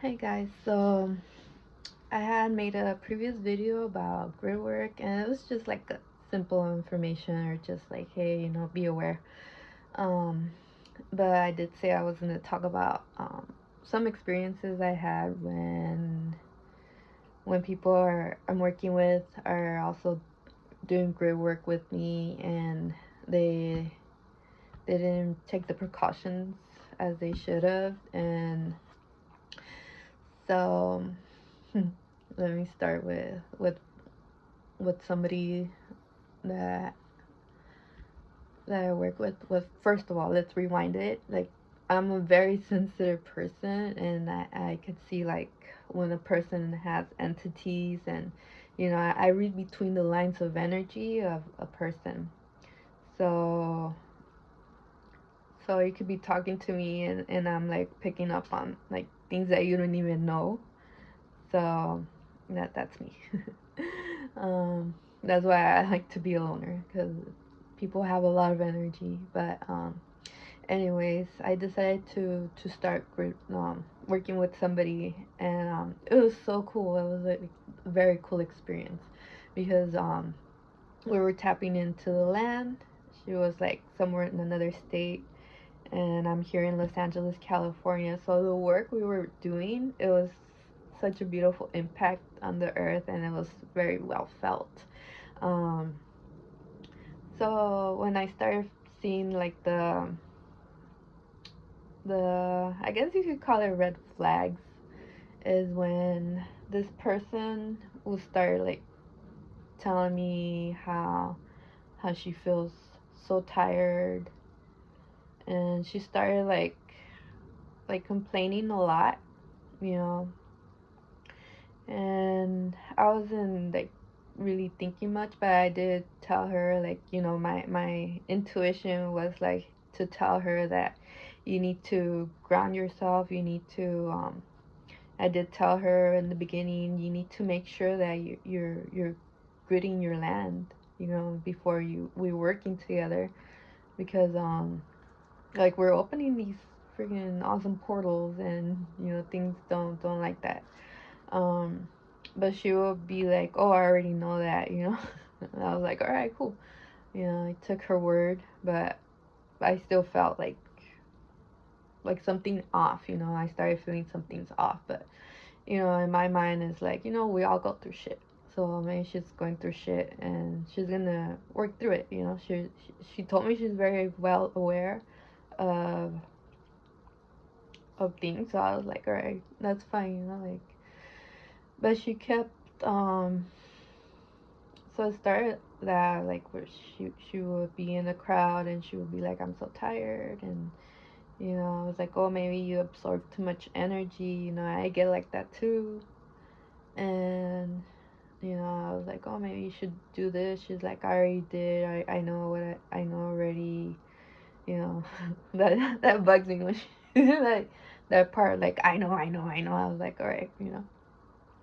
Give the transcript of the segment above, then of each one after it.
Hey guys, so I had made a previous video about grid work and it was just like a simple information or just like, hey, be aware. Um, but I did say I was going to talk about some experiences I had when people I'm working with are also doing grid work with me and they they didn't take the precautions as they should have. And so let me start with somebody that I work with. First of all, let's rewind it. Like, I'm a very sensitive person, and I could see like when a person has entities, and I read between the lines of energy of a person. So you could be talking to me, and I'm like picking up on like things that you don't even know. So that's me. um, that's why I like to be a loner, because people have a lot of energy. But anyways, I decided to start working with somebody, and it was so cool. It was a very cool experience because we were tapping into the land. She was like somewhere in another state, and I'm here in Los Angeles, California. So the work we were doing, it was such a beautiful impact on the earth, and it was very well felt. Um, so when I started seeing like the I guess you could call it red flags, is when this person will start like telling me how she feels so tired, and she started like complaining a lot, you know. And I wasn't like really thinking much, but I did tell her, like, my intuition was like to tell her that you need to ground yourself. You need to I did tell her in the beginning, you need to make sure that you're gridding your land, before we're working together, because like we're opening these freaking awesome portals, and things don't like that. um but she will be like, oh, I already know that. And I was like, all right, cool. I took her word, but I still felt like something off. I started feeling something's off, but in my mind is like, we all go through shit. So maybe she's going through shit and she's gonna work through it. She told me she's very well aware of things. So I was like, all right, that's fine. Like, but she kept so it started that, like, where she would be in the crowd and she would be like, I'm so tired. And I was like, oh, maybe you absorb too much energy. I get like that too. And I was like, oh, maybe you should do this. She's like, I already did. I know what I know already. That bugs me when she like that part, like, I know. I was like, all right,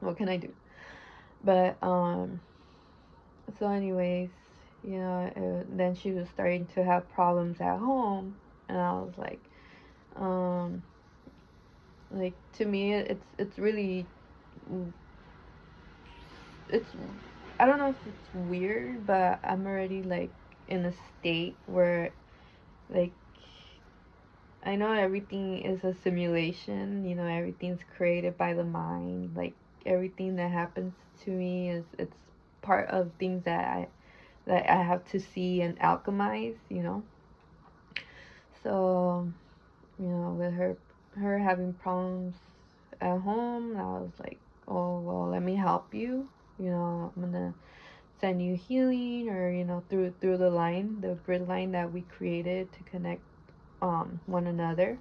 what can I do? But so anyways, then she was starting to have problems at home, and I was um like, to me, it's really, it's, I don't know if it's weird, but I'm already like in a state where, like, I know everything is a simulation. Everything's created by the mind. Like, everything that happens to me it's part of things that I have to see and alchemize. So, with her having problems at home, I was like, oh, well, let me help you. I'm gonna send you healing, or through the grid line that we created to connect one another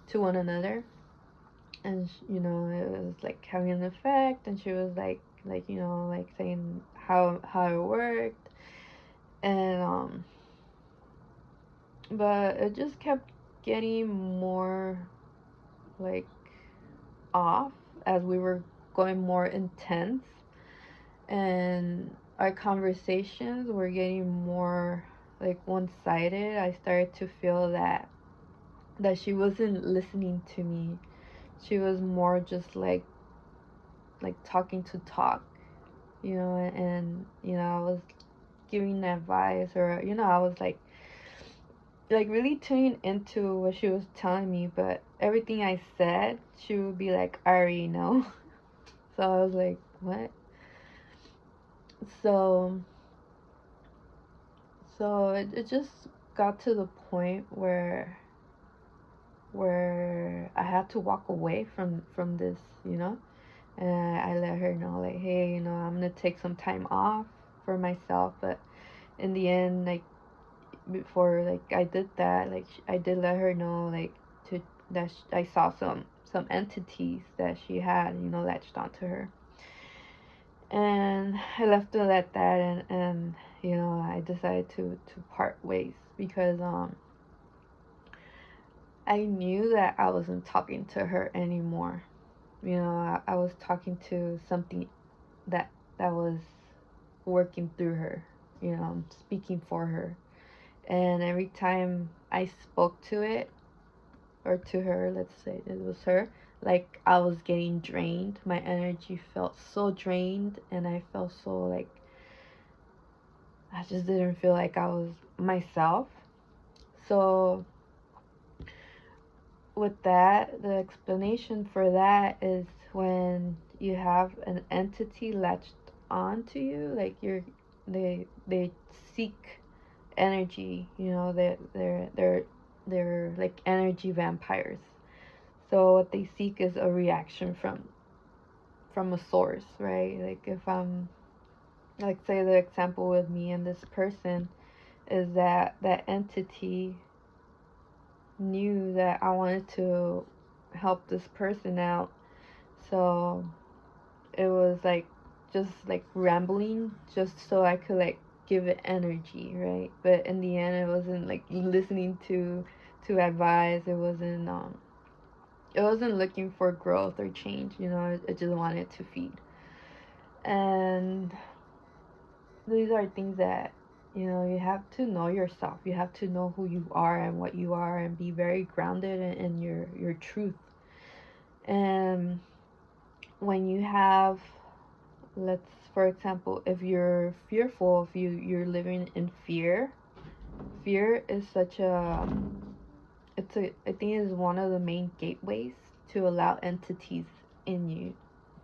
to one another. And it was like having an effect, and she was like saying how it worked. And but it just kept getting more like off as we were going more intense, and our conversations were getting more like one-sided. I started to feel that she wasn't listening to me. she was more just like talking to talk, you know, and you know, I was giving advice, or you know, I was like really tuning into what she was telling me, but everything I said, she would be like, I already know. So I was like, what? So it just got to the point where I had to walk away from this, you know. And I let her know, like, hey, you know, I'm gonna take some time off for myself. But in the end, like, before like I did that, like I did let her know, like, to that I saw some entities that she had, you know, latched onto her. And I left it at that, and you know, I decided to part ways because I knew that I wasn't talking to her anymore. You know, I was talking to something that was working through her, you know, speaking for her. And every time I spoke to it, or to her, let's say it was her, like I was getting drained. My energy felt so drained, and I felt so like I just didn't feel like I was myself. So with that, the explanation for that is when you have an entity latched onto you, like they seek energy, you know, they're like energy vampires. So what they seek is a reaction from a source, right? Like if I'm, like, say the example with me and this person is that that entity knew that I wanted to help this person out. So it was like just like rambling just so I could like give it energy, right? But in the end, it wasn't like listening to advice. It wasn't looking for growth or change, you know. It just wanted to feed. And these are things that, you know, you have to know yourself. You have to know who you are and what you are, and be very grounded in your truth. And when you have, let's, for example, if you're fearful, if you're living in fear is such a, it's a, I think is one of the main gateways to allow entities in you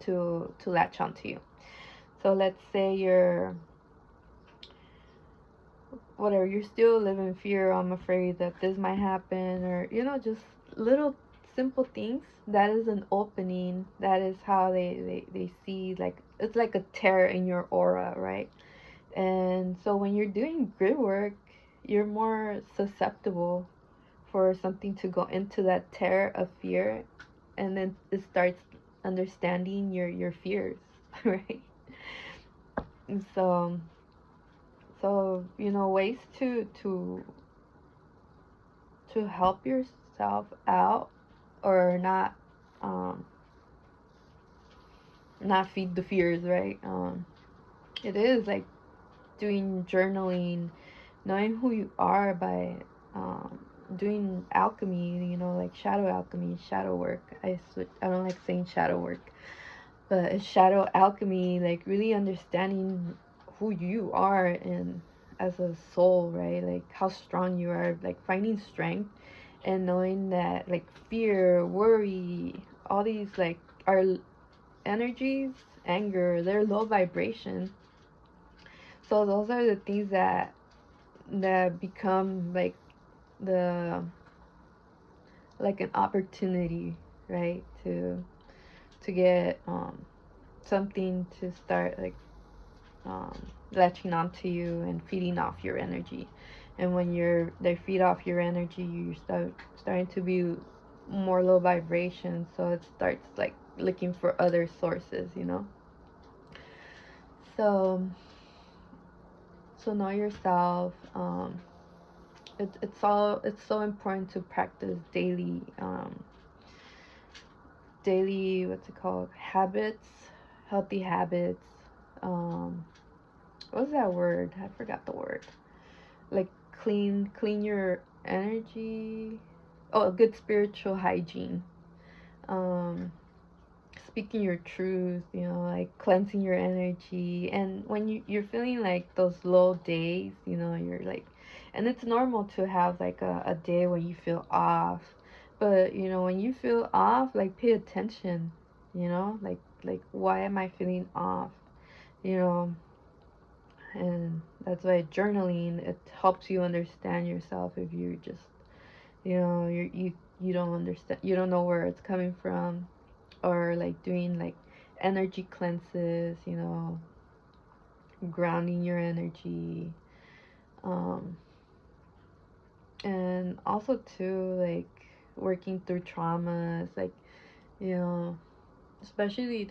to latch onto you. So let's say you're, whatever, you're still living in fear. I'm afraid that this might happen, or you know, just little simple things. That is an opening. That is how they see, like, it's like a tear in your aura, right? And so when you're doing good work, you're more susceptible for something to go into that tear of fear, and then it starts understanding your fears, right? And so you know, ways to help yourself out, or um not feed the fears, right? It is like doing journaling, knowing who you are by um doing alchemy, you know, like shadow alchemy, shadow work. I don't like saying shadow work, but it's shadow alchemy, like really understanding who you are and as a soul, right? Like how strong you are, like finding strength, and knowing that like fear, worry, all these like are energies, anger, they're low vibration. So those are the things that become like the, like an opportunity, right? To get something to start like latching onto you and feeding off your energy. And when they feed off your energy, you starting to be more low vibration, so it starts like looking for other sources, you know. So know yourself. It's so important to practice daily, what's it called, habits, healthy habits. um what's that word? I forgot the word. Like clean your energy. Oh, a good spiritual hygiene. speaking your truth, like cleansing your energy. And when you're feeling like those low days, you're like, and it's normal to have like a day when you feel off. But when you feel off, like pay attention, like why am I feeling off? You know, and that's why journaling, it helps you understand yourself. If you're just, you don't understand, you don't know where it's coming from, or like doing like energy cleanses, grounding your energy, um and also too, like working through traumas, like, you know especially